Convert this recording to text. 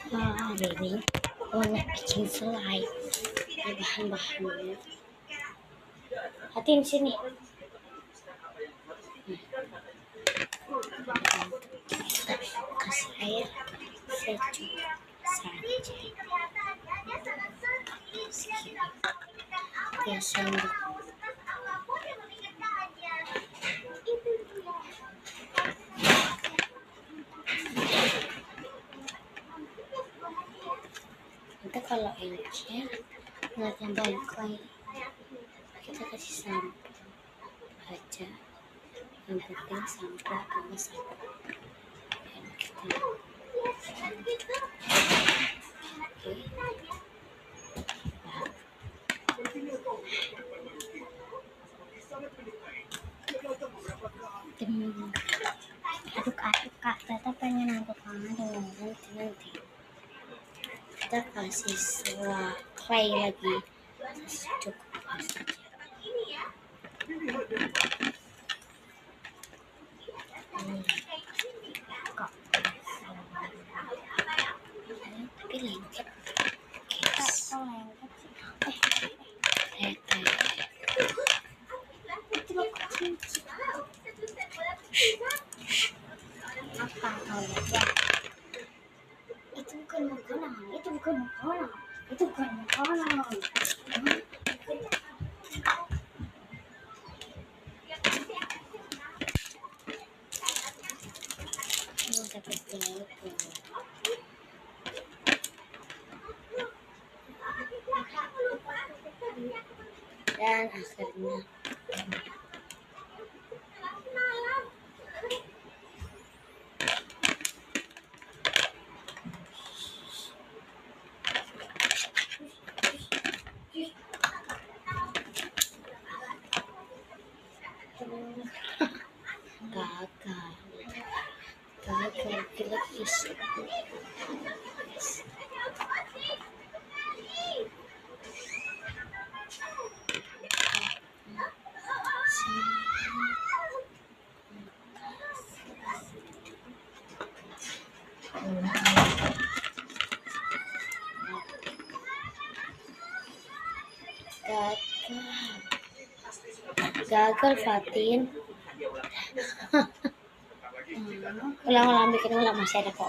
Hari ini mau bikin selai. Ini bahan-bahannya. Hatiin sini. Kita kasih air secukup saja. Oke, sendok. Nanti kalau encer nggak tambahin kue, kita kasih sampo aja. Yang penting sampo sama sampo. Dan kita aduk-aduk Kak, Tata pengen aduk-aduk nanti. Kita kasih selai lagi secukupnya saja. Kok tapi lengket kita lengket apa kalau ya itu bukan makanan itu bukan makanan seperti itu. Dan akhirnya gagal gratis. Gagal Fatin. Ulang bikin ulang masih ada kok.